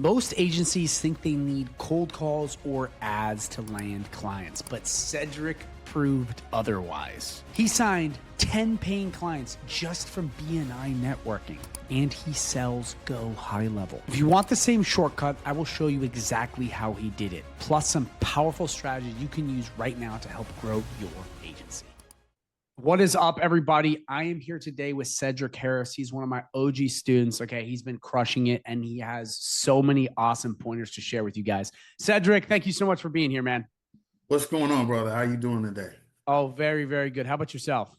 Most agencies think they need cold calls or ads to land clients, but Sedrick proved otherwise. He signed 10 paying clients just from BNI networking, and he sells GoHighLevel. If you want the same shortcut, I will show you exactly how he did it, plus some powerful strategies you can use right now to help grow your agency. What is up, everybody? I am here today with Sedrick Harris. He's one of my OG students. Okay, he's been crushing it, and he has so many awesome pointers to share with you guys. Sedrick, thank you so much for being here, man. What's going on, brother? How you doing today? Oh, very, very good. How about yourself?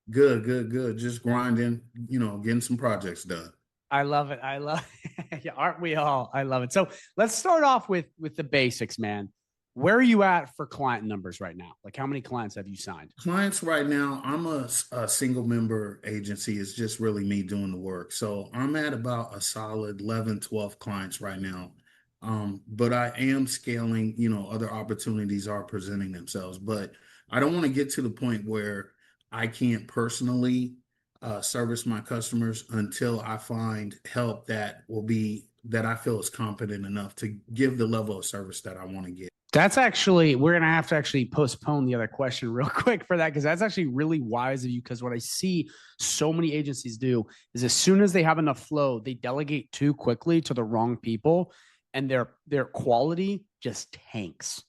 Good. Just grinding, getting some projects done. I love it. I love it. Yeah, aren't we all? I love it. So let's start off with the basics, man. Where are you at for client numbers right now? Like, how many clients have you signed? Clients right now, I'm a single member agency. It's just really me doing the work. So I'm at about a solid 11, 12 clients right now. But I am scaling, other opportunities are presenting themselves. But I don't want to get to the point where I can't personally service my customers until I find help that I feel is competent enough to give the level of service that I want to get. That's actually, we're going to have to actually postpone the other question real quick for that, because that's actually really wise of you. Because what I see so many agencies do is as soon as they have enough flow, they delegate too quickly to the wrong people, and their quality just tanks.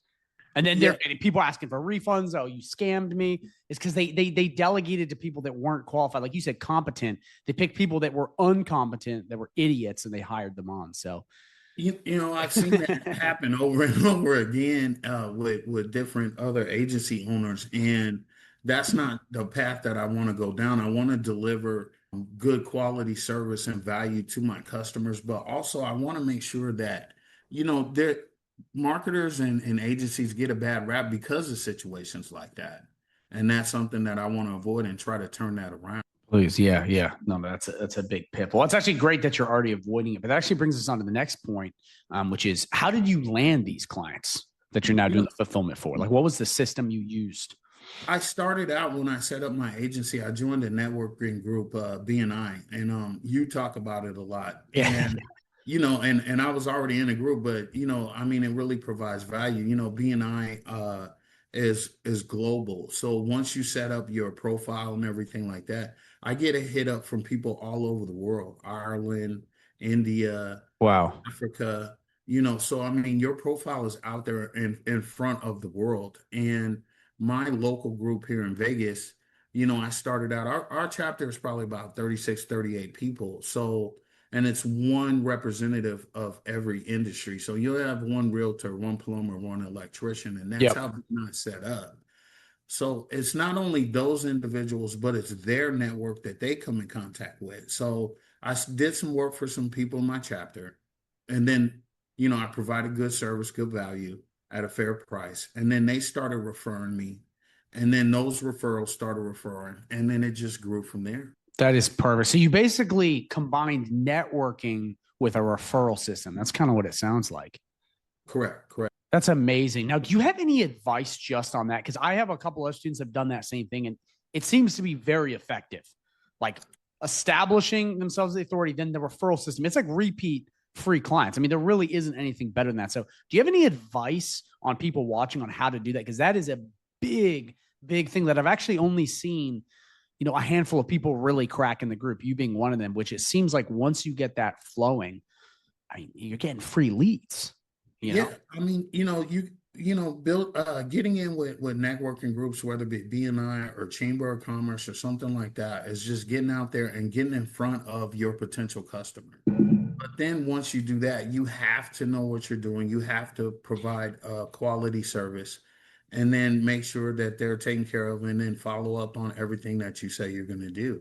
And then people asking for refunds. Oh, you scammed me. It's because they delegated to people that weren't qualified. Like you said, competent. They picked people that were incompetent, that were idiots, and they hired them on. So, I've seen that happen over and over again with different other agency owners, and that's not the path that I want to go down. I want to deliver good quality service and value to my customers, but also I want to make sure that, marketers and agencies get a bad rap because of situations like that. And that's something that I want to avoid and try to turn that around. Please. Yeah. No, that's a big pitfall. It's actually great that you're already avoiding it, but that actually brings us on to the next point, which is, how did you land these clients that you're now doing the fulfillment for? Like, what was the system you used? I started out when I set up my agency. I joined a networking group, BNI, and you talk about it a lot. Yeah. And I was already in a group, but it really provides value. BNI is global. So once you set up your profile and everything like that, I get a hit up from people all over the world: Ireland, India, Wow, Africa. So your profile is out there in front of the world. And my local group here in Vegas, I started out, our chapter is probably about 36, 38 people. So, and it's one representative of every industry. So you'll have one realtor, one plumber, one electrician, and that's how it's not set up. So it's not only those individuals, but it's their network that they come in contact with. So I did some work for some people in my chapter, and then, I provided good service, good value at a fair price. And then they started referring me, and then those referrals started referring, and then it just grew from there. That is perfect. So you basically combined networking with a referral system. That's kind of what it sounds like. Correct. That's amazing. Now, do you have any advice just on that? Because I have a couple of students that have done that same thing, and it seems to be very effective. Like establishing themselves as the authority, then the referral system. It's like repeat free clients. There really isn't anything better than that. So do you have any advice on people watching on how to do that? Because that is a big thing that I've actually only seen, a handful of people really crack in the group, you being one of them, which it seems like once you get that flowing, you're getting free leads. Build getting in with networking groups, whether it be BNI or Chamber of Commerce or something like that, is just getting out there and getting in front of your potential customer. But then once you do that, you have to know what you're doing. You have to provide quality service, and then make sure that they're taken care of, and then follow up on everything that you say you're going to do.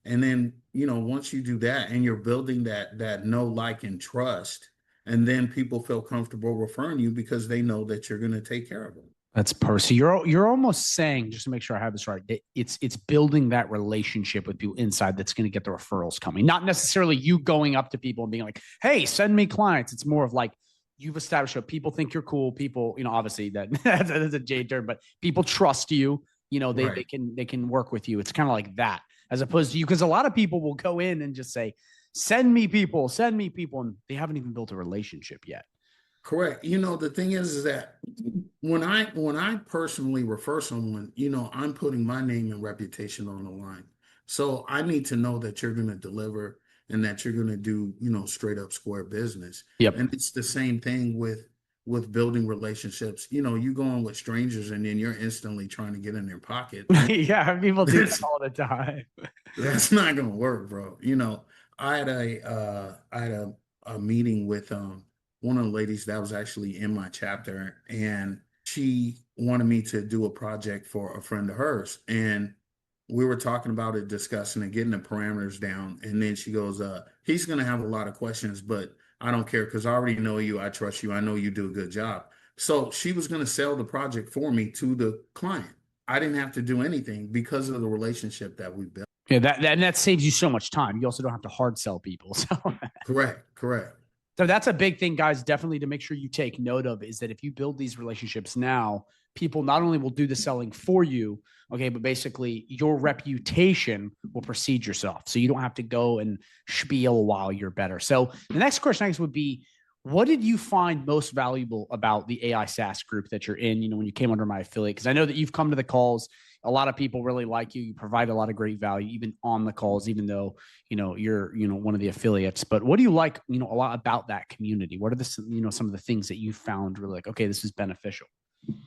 And then, once you do that and you're building that know, like, and trust, and then people feel comfortable referring you because they know that you're going to take care of them. That's perfect. So you're almost saying, just to make sure I have this right, it's building that relationship with people inside that's going to get the referrals coming. Not necessarily you going up to people and being like, hey, send me clients. It's more of like, you've established what people think you're cool. People, obviously that's a J term, but people trust you. They can work with you. It's kind of like that, as opposed to you, because a lot of people will go in and just say, send me people, and they haven't even built a relationship yet. Correct. The thing is that when I personally refer someone, I'm putting my name and reputation on the line. So I need to know that you're going to deliver and that you're going to do, straight up square business. Yep. And it's the same thing with building relationships. You go on with strangers and then you're instantly trying to get in their pocket. Yeah, people do that all the time. That's not gonna work, bro. I had a meeting with one of the ladies that was actually in my chapter, and she wanted me to do a project for a friend of hers. And we were talking about it, discussing it, getting the parameters down. And then she goes, he's gonna have a lot of questions, but I don't care because I already know you, I trust you, I know you do a good job. So she was gonna sell the project for me to the client. I didn't have to do anything because of the relationship that we built. Yeah, that saves you so much time. You also don't have to hard sell people. So Correct. So that's a big thing, guys, definitely to make sure you take note of, is that if you build these relationships now, people not only will do the selling for you, okay, but basically your reputation will precede yourself. So you don't have to go and spiel while you're better. So the next question I guess would be, what did you find most valuable about the AI SaaS group that you're in, when you came under my affiliate? Because I know that you've come to the calls. A lot of people really like you. You provide a lot of great value, even on the calls, even though, you're, one of the affiliates. But what do you like, a lot about that community? What are the, some of the things that you found really like, okay, this is beneficial?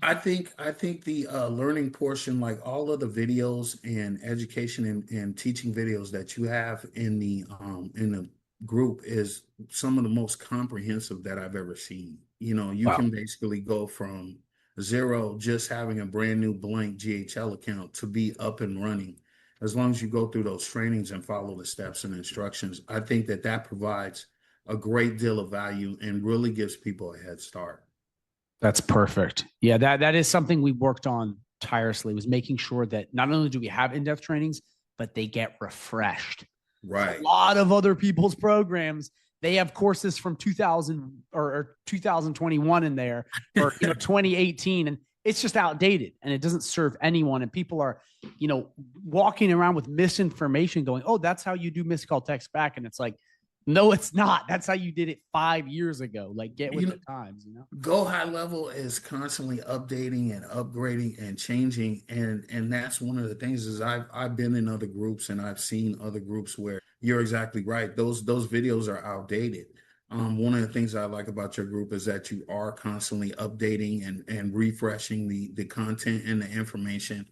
I think the learning portion, like all of the videos and education and teaching videos that you have in the group, is some of the most comprehensive that I've ever seen. You Wow. can basically go from zero, just having a brand new blank GHL account, to be up and running. As long as you go through those trainings and follow the steps and instructions, I think that provides a great deal of value and really gives people a head start. That's perfect. Yeah, that is something we worked on tirelessly, was making sure that not only do we have in-depth trainings, but they get refreshed. A Right. lot of other people's programs, they have courses from 2000 or 2021 in there, or 2018, and it's just outdated and it doesn't serve anyone. And people are, walking around with misinformation, going, "Oh, that's how you do missed call text back," and it's like, no, it's not. That's how you did it 5 years ago. Like, get with You the times. Go High Level is constantly updating and upgrading and changing, and that's one of the things. Is I've been in other groups and I've seen other groups where you're exactly right. Those videos are outdated. One of the things I like about your group is that you are constantly updating and refreshing the content and the information.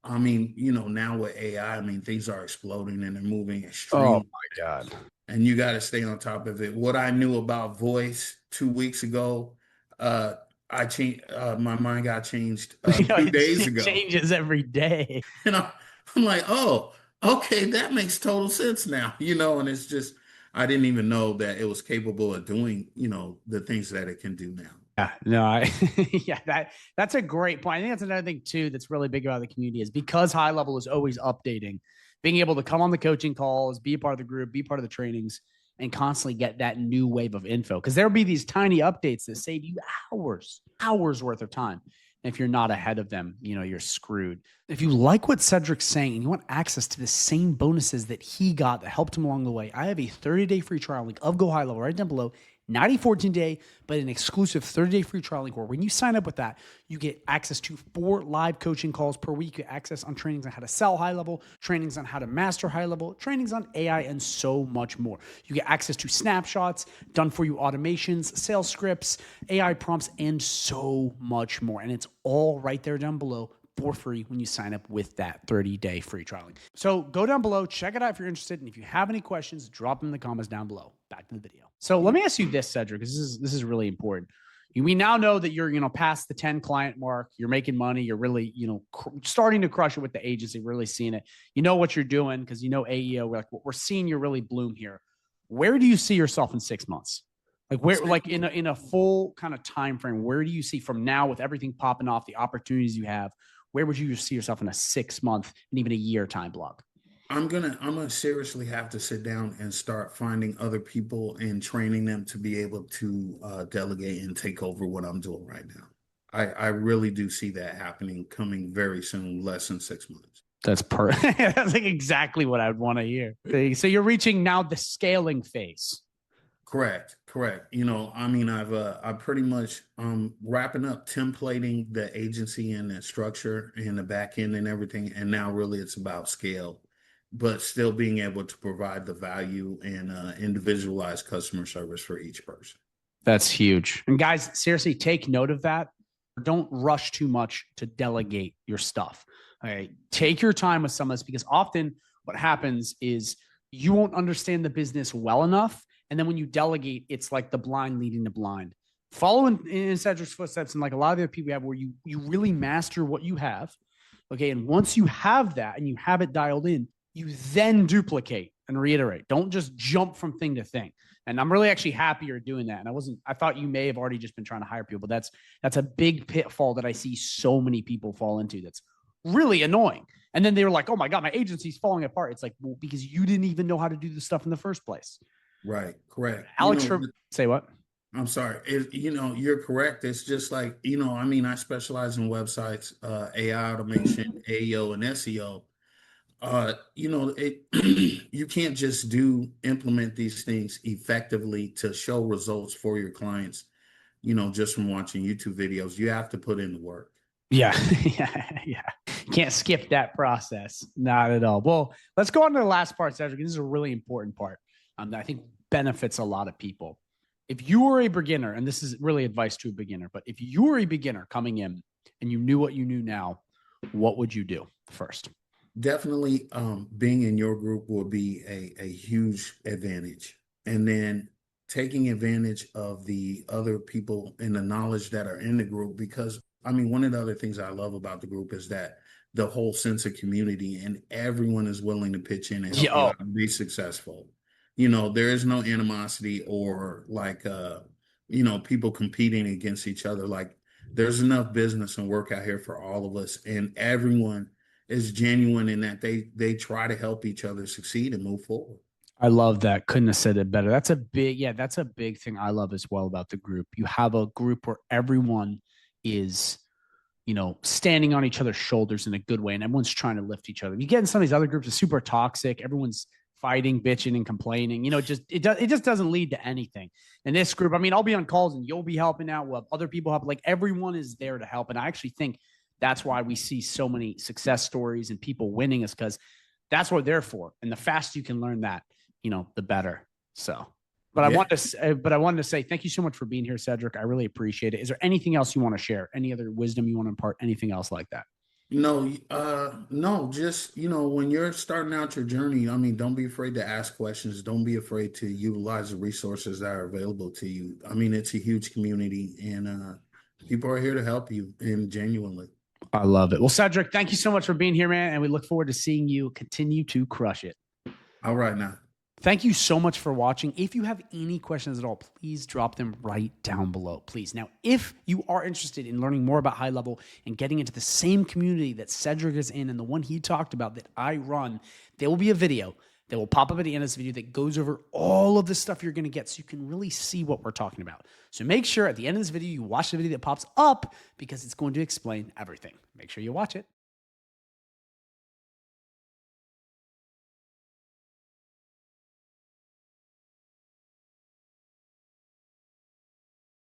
I mean, now with AI, I mean, things are exploding and they're moving Oh extremely, my God. and you got to stay on top of it. What I knew about voice 2 weeks ago, uh, I changed. My mind got changed two days It ago, changes every day. and I'm like, oh, okay, that makes total sense now. And it's just I didn't even know that it was capable of doing, the things that it can do now. Yeah, no, yeah, that's a great point. I think that's another thing too that's really big about the community, is because High Level is always updating, being able to come on the coaching calls, be a part of the group, be part of the trainings, and constantly get that new wave of info. Because there'll be these tiny updates that save you hours worth of time. And if you're not ahead of them, you're screwed. If you like what Cedric's saying and you want access to the same bonuses that he got that helped him along the way, I have a 30-day free trial link of Go High Level right down below. Not a 14-day, but an exclusive 30-day free trial link, where when you sign up with that, you get access to 4 live coaching calls per week. You get access on trainings on how to sell high level, trainings on how to master high level, trainings on AI, and so much more. You get access to snapshots, done for you automations, sales scripts, AI prompts, and so much more. And it's all right there down below for free when you sign up with that 30-day free trial link. So go down below, check it out if you're interested. And if you have any questions, drop them in the comments down below. Back to the video. So let me ask you this, Sedrick, because this is really important. We now know that you're, past the 10 client mark, you're making money, you're really, starting to crush it with the agency, really seeing it. You know what you're doing because AEO, we're seeing you really bloom here. Where do you see yourself in 6 months? Like, where, like in a full kind of time frame, where do you see from now, with everything popping off, the opportunities you have, where would you see yourself in a 6 month and even a year time block? I'm gonna seriously have to sit down and start finding other people and training them to be able to delegate and take over what I'm doing right now. I really do see that happening, coming very soon, less than 6 months. That's that's like exactly what I would want to hear. So you're reaching now the scaling phase. Correct, correct. You know, I mean, I pretty much wrapping up templating the agency and the structure and the back end and everything, and now really it's about scale, but still being able to provide the value and individualized customer service for each person. That's huge. And guys, seriously, take note of that. Don't rush too much to delegate your stuff. All right. Take your time with some of this, because often what happens is you won't understand the business well enough. And then when you delegate, it's like the blind leading the blind. Follow in Sedrick's footsteps, and like a lot of the other people we have, where you really master what you have. Okay. And once you have that and you have it dialed in, you then duplicate and reiterate. Don't just jump from thing to thing. And I'm really actually happy you're doing that. And I thought you may have already just been trying to hire people, but that's a big pitfall that I see so many people fall into. That's really annoying. And then they were like, oh my God, my agency's falling apart. It's like, well, because you didn't even know how to do the stuff in the first place. Right. Correct. Alex, say what? I'm sorry. You're correct. It's just like, I mean, I specialize in websites, AI automation, AEO, and SEO. You can't just implement these things effectively to show results for your clients, just from watching YouTube videos. You have to put in the work. Yeah. Yeah. Can't skip that process. Not at all. Well, let's go on to the last part, Sedrick. This is a really important part that I think benefits a lot of people. If you were a beginner, and this is really advice to a beginner, but if you were a beginner coming in and you knew what you knew now, what would you do first? Definitely being in your group will be a huge advantage. And then taking advantage of the other people and the knowledge that are in the group, because I mean, one of the other things I love about the group is that the whole sense of community, and everyone is willing to pitch in and help you out and be successful. There is no animosity or like, people competing against each other. Like, there's enough business and work out here for all of us, and everyone is genuine in that they try to help each other succeed and move forward. I love that. Couldn't have said it better. That's a big thing I love as well about the group. You have a group where everyone is, standing on each other's shoulders in a good way, and everyone's trying to lift each other. You get in some of these other groups, it's super toxic. Everyone's fighting, bitching, and complaining. It just doesn't lead to anything. In this group, I mean, I'll be on calls and you'll be helping out. We'll have other people help. Like, everyone is there to help. And I actually think that's why we see so many success stories and people winning, is because that's what they're for. And the faster you can learn that, the better. So, but yeah. I wanted to say thank you so much for being here, Sedrick. I really appreciate it. Is there anything else you want to share? Any other wisdom you want to impart? Anything else like that? No, just, when you're starting out your journey, I mean, don't be afraid to ask questions. Don't be afraid to utilize the resources that are available to you. I mean, it's a huge community, and people are here to help you, and genuinely. I love it. Well, Sedrick, thank you so much for being here, man. And we look forward to seeing you continue to crush it. All right, now. Thank you so much for watching. If you have any questions at all, please drop them right down below, please. Now, if you are interested in learning more about High Level and getting into the same community that Sedrick is in and the one he talked about that I run, there will be a video that will pop up at the end of this video that goes over all of the stuff you're going to get so you can really see what we're talking about. So make sure at the end of this video, you watch the video that pops up, because it's going to explain everything. Make sure you watch it.